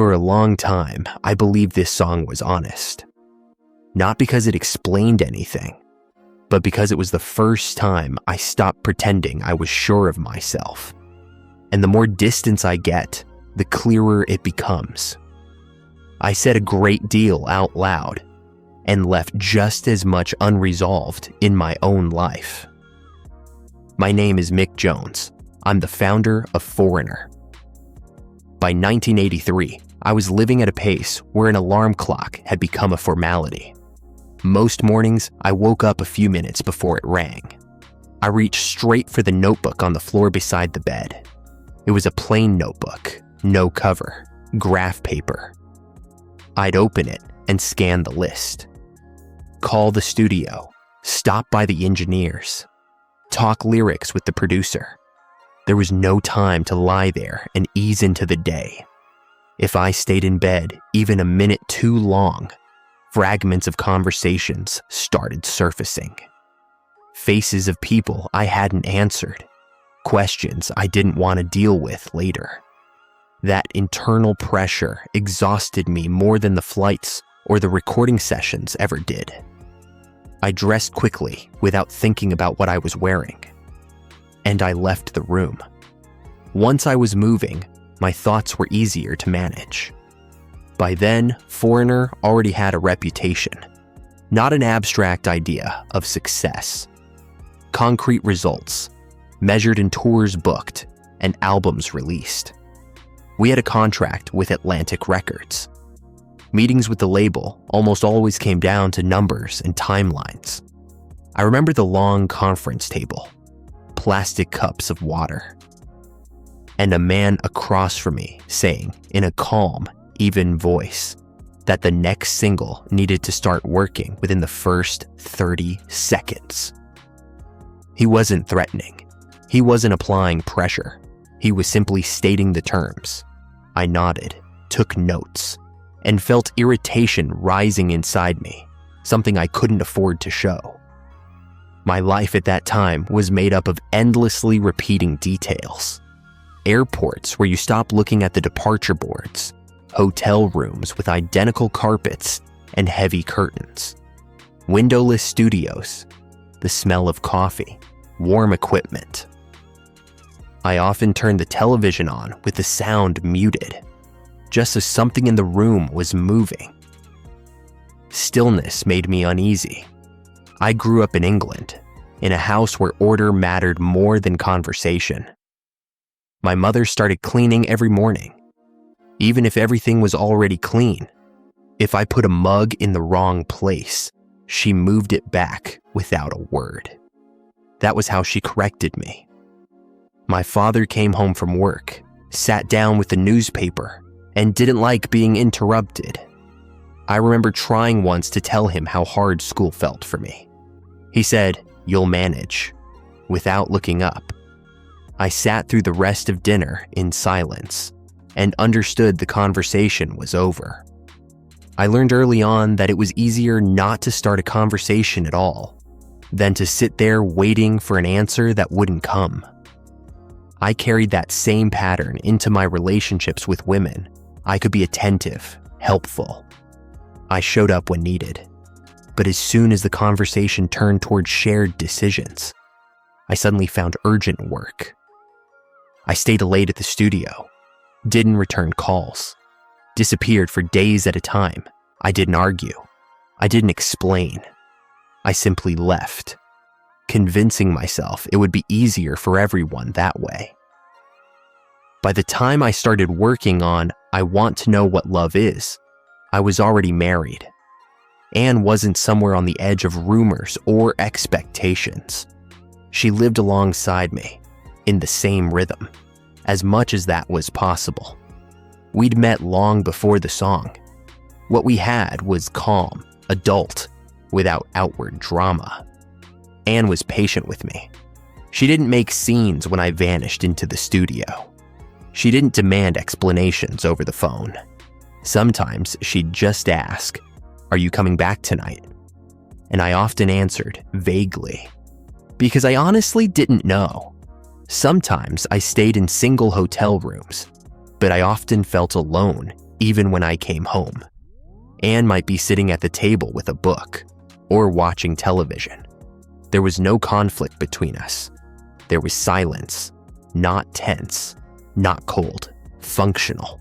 For a long time, I believed this song was honest. Not because it explained anything, but because it was the first time I stopped pretending I was sure of myself. And the more distance I get, the clearer it becomes. I said a great deal out loud and left just as much unresolved in my own life. My name is Mick Jones. I'm the founder of Foreigner. By 1983, I was living at a pace where an alarm clock had become a formality. Most mornings, I woke up a few minutes before it rang. I reached straight for the notebook on the floor beside the bed. It was a plain notebook, no cover, graph paper. I'd open it and scan the list. Call the studio, stop by the engineers, talk lyrics with the producer. There was no time to lie there and ease into the day. If I stayed in bed even a minute too long, fragments of conversations started surfacing. Faces of people I hadn't answered, questions I didn't want to deal with later. That internal pressure exhausted me more than the flights or the recording sessions ever did. I dressed quickly without thinking about what I was wearing, and I left the room. Once I was moving, my thoughts were easier to manage. By then, Foreigner already had a reputation, not an abstract idea of success. Concrete results, measured in tours booked and albums released. We had a contract with Atlantic Records. Meetings with the label almost always came down to numbers and timelines. I remember the long conference table, plastic cups of water, and a man across from me saying in a calm, even voice that the next single needed to start working within the first 30 seconds. He wasn't threatening. He wasn't applying pressure. He was simply stating the terms. I nodded, took notes, and felt irritation rising inside me, something I couldn't afford to show. My life at that time was made up of endlessly repeating details. Airports where you stop looking at the departure boards, hotel rooms with identical carpets and heavy curtains, windowless studios, the smell of coffee, warm equipment. I often turned the television on with the sound muted, just as something in the room was moving. Stillness made me uneasy. I grew up in England, in a house where order mattered more than conversation. My mother started cleaning every morning, even if everything was already clean. If I put a mug in the wrong place, she moved it back without a word. That was how she corrected me. My father came home from work, sat down with the newspaper, and didn't like being interrupted. I remember trying once to tell him how hard school felt for me. He said, "You'll manage," without looking up. I sat through the rest of dinner in silence and understood the conversation was over. I learned early on that it was easier not to start a conversation at all than to sit there waiting for an answer that wouldn't come. I carried that same pattern into my relationships with women. I could be attentive, helpful. I showed up when needed. But as soon as the conversation turned toward shared decisions, I suddenly found urgent work. I stayed late at the studio, didn't return calls, disappeared for days at a time. I didn't argue. I didn't explain. I simply left, convincing myself it would be easier for everyone that way. By the time I started working on I Want to Know What Love Is, I was already married. Anne wasn't somewhere on the edge of rumors or expectations. She lived alongside me, in the same rhythm, as much as that was possible. We'd met long before the song. What we had was calm, adult, without outward drama. Anne was patient with me. She didn't make scenes when I vanished into the studio. She didn't demand explanations over the phone. Sometimes she'd just ask, "Are you coming back tonight?" And I often answered vaguely, because I honestly didn't know. Sometimes I stayed in single hotel rooms, but I often felt alone even when I came home. Anne might be sitting at the table with a book or watching television. There was no conflict between us. There was silence, not tense, not cold, functional.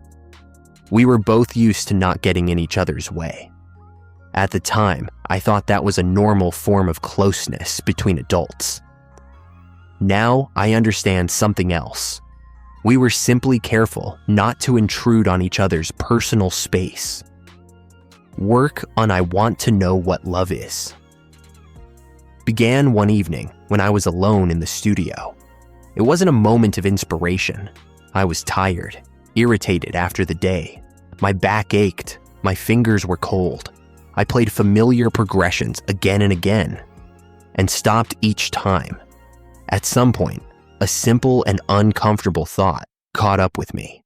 We were both used to not getting in each other's way. At the time, I thought that was a normal form of closeness between adults. Now I understand something else. We were simply careful not to intrude on each other's personal space. Work on I Want to Know What Love Is began one evening when I was alone in the studio. It wasn't a moment of inspiration. I was tired, irritated after the day. My back ached, my fingers were cold. I played familiar progressions again and again, and stopped each time. At some point, a simple and uncomfortable thought caught up with me.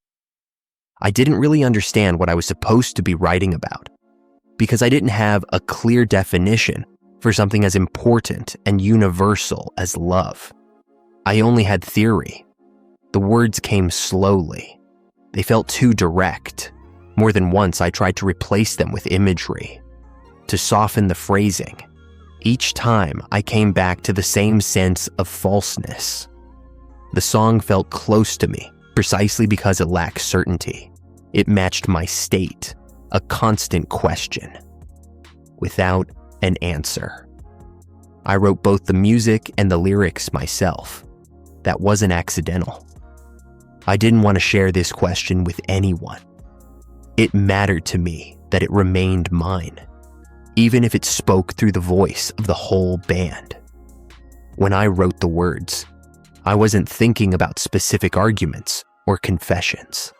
I didn't really understand what I was supposed to be writing about, because I didn't have a clear definition for something as important and universal as love. I only had theory. The words came slowly. They felt too direct. More than once, I tried to replace them with imagery, to soften the phrasing. Each time, I came back to the same sense of falseness. The song felt close to me precisely because it lacked certainty. It matched my state, a constant question, without an answer. I wrote both the music and the lyrics myself. That wasn't accidental. I didn't want to share this question with anyone. It mattered to me that it remained mine, even if it spoke through the voice of the whole band. When I wrote the words, I wasn't thinking about specific arguments or confessions.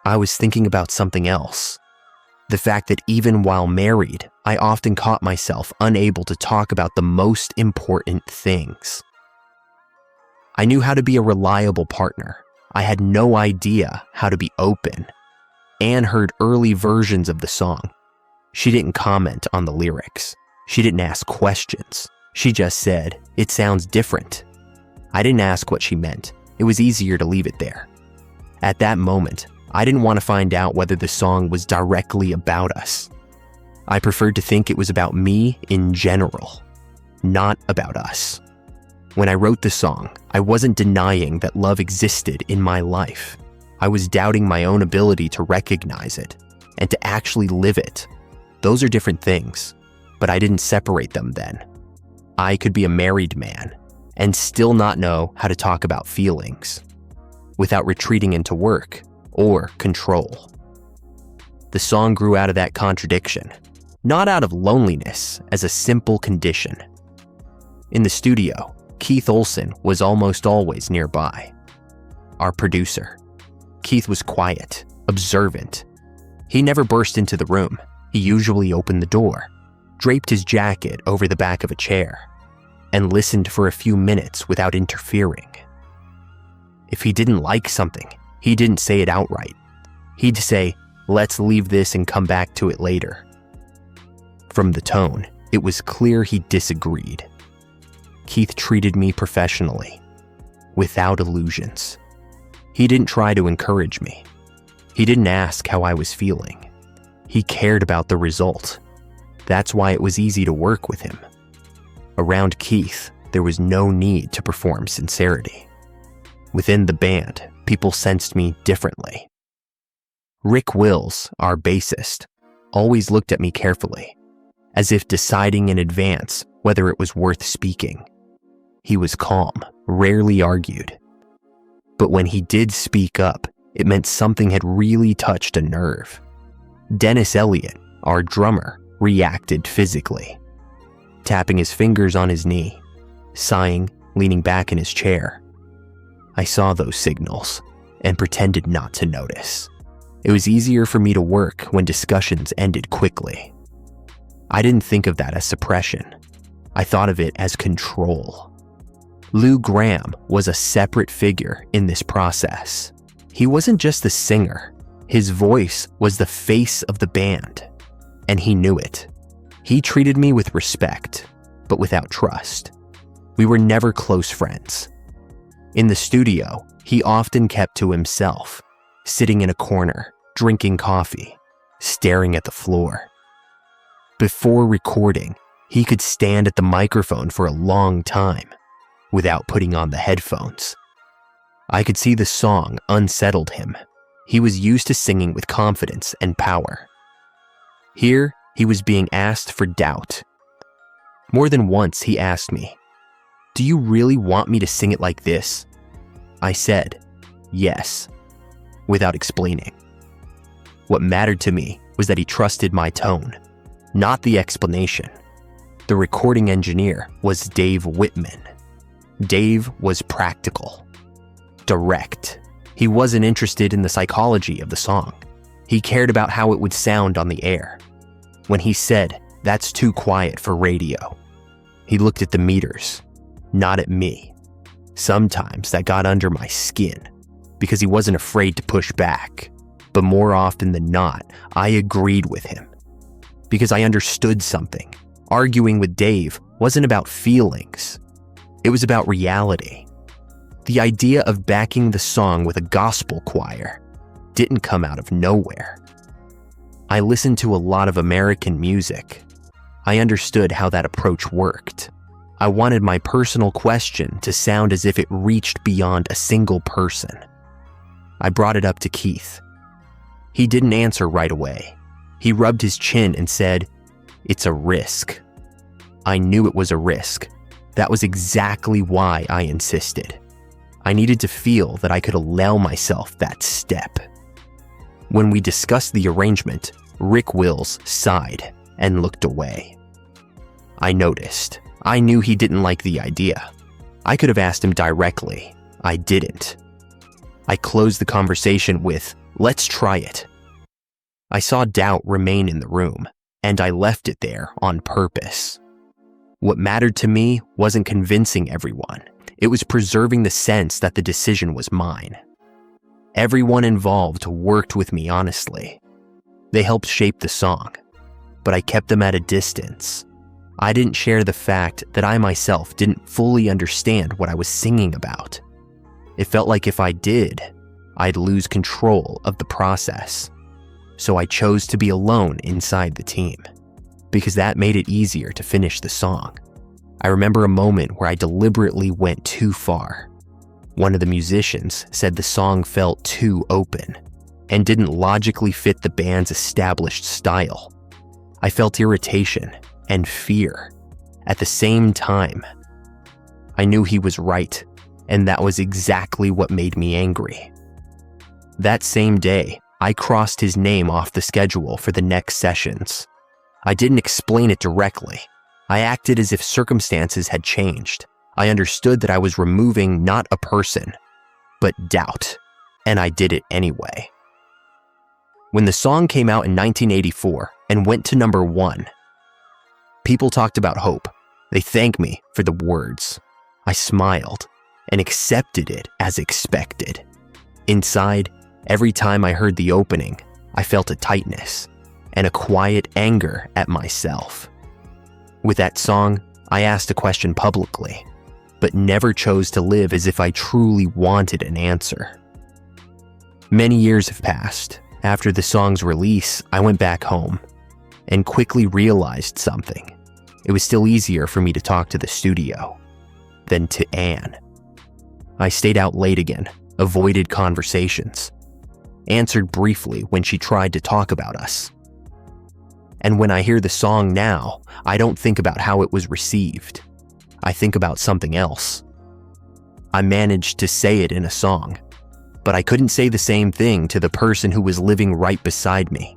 I was thinking about something else. The fact that even while married, I often caught myself unable to talk about the most important things. I knew how to be a reliable partner. I had no idea how to be open. Anne heard early versions of the song. She didn't comment on the lyrics. She didn't ask questions. She just said, "It sounds different." I didn't ask what she meant. It was easier to leave it there. At that moment, I didn't want to find out whether the song was directly about us. I preferred to think it was about me in general, not about us. When I wrote the song, I wasn't denying that love existed in my life. I was doubting my own ability to recognize it and to actually live it. Those are different things, but I didn't separate them then. I could be a married man and still not know how to talk about feelings without retreating into work or control. The song grew out of that contradiction, not out of loneliness as a simple condition. In the studio, Keith Olsen was almost always nearby, our producer. Keith was quiet, observant. He never burst into the room. He usually opened the door, draped his jacket over the back of a chair, and listened for a few minutes without interfering. If he didn't like something, he didn't say it outright. He'd say, "Let's leave this and come back to it later." From the tone, it was clear he disagreed. Keith treated me professionally, without illusions. He didn't try to encourage me. He didn't ask how I was feeling. He cared about the result. That's why it was easy to work with him. Around Keith, there was no need to perform sincerity. Within the band, people sensed me differently. Rick Wills, our bassist, always looked at me carefully, as if deciding in advance whether it was worth speaking. He was calm, rarely argued. But when he did speak up, it meant something had really touched a nerve. Dennis Elliott, our drummer, reacted physically, tapping his fingers on his knee, sighing, leaning back in his chair. I saw those signals and pretended not to notice. It was easier for me to work when discussions ended quickly. I didn't think of that as suppression. I thought of it as control. Lou Gramm was a separate figure in this process. He wasn't just the singer. His voice was the face of the band, and he knew it. He treated me with respect, but without trust. We were never close friends. In the studio, he often kept to himself, sitting in a corner, drinking coffee, staring at the floor. Before recording, he could stand at the microphone for a long time without putting on the headphones. I could see the song unsettled him. He was used to singing with confidence and power. Here, he was being asked for doubt. More than once, he asked me, "Do you really want me to sing it like this?" I said, "Yes," without explaining. What mattered to me was that he trusted my tone, not the explanation. The recording engineer was Dave Whitman. Dave was practical, direct. He wasn't interested in the psychology of the song. He cared about how it would sound on the air. When he said, "That's too quiet for radio," he looked at the meters, not at me. Sometimes that got under my skin because he wasn't afraid to push back. But more often than not, I agreed with him because I understood something. Arguing with Dave wasn't about feelings. It was about reality. The idea of backing the song with a gospel choir didn't come out of nowhere. I listened to a lot of American music. I understood how that approach worked. I wanted my personal question to sound as if it reached beyond a single person. I brought it up to Keith. He didn't answer right away. He rubbed his chin and said, "It's a risk." I knew it was a risk. That was exactly why I insisted. I needed to feel that I could allow myself that step. When we discussed the arrangement, Rick Wills sighed and looked away. I noticed. I knew he didn't like the idea. I could have asked him directly. I didn't. I closed the conversation with, "Let's try it." I saw doubt remain in the room, and I left it there on purpose. What mattered to me wasn't convincing everyone. It was preserving the sense that the decision was mine. Everyone involved worked with me honestly. They helped shape the song, but I kept them at a distance. I didn't share the fact that I myself didn't fully understand what I was singing about. It felt like if I did, I'd lose control of the process. So I chose to be alone inside the team, because that made it easier to finish the song. I remember a moment where I deliberately went too far. One of the musicians said the song felt too open and didn't logically fit the band's established style. I felt irritation and fear at the same time. I knew he was right, and that was exactly what made me angry. That same day, I crossed his name off the schedule for the next sessions. I didn't explain it directly. I acted as if circumstances had changed. I understood that I was removing not a person, but doubt, and I did it anyway. When the song came out in 1984 and went to number 1, people talked about hope. They thanked me for the words. I smiled and accepted it as expected. Inside, every time I heard the opening, I felt a tightness and a quiet anger at myself. With that song, I asked a question publicly, but never chose to live as if I truly wanted an answer. Many years have passed. After the song's release, I went back home and quickly realized something. It was still easier for me to talk to the studio than to Anne. I stayed out late again, avoided conversations, answered briefly when she tried to talk about us. And when I hear the song now, I don't think about how it was received. I think about something else. I managed to say it in a song, but I couldn't say the same thing to the person who was living right beside me.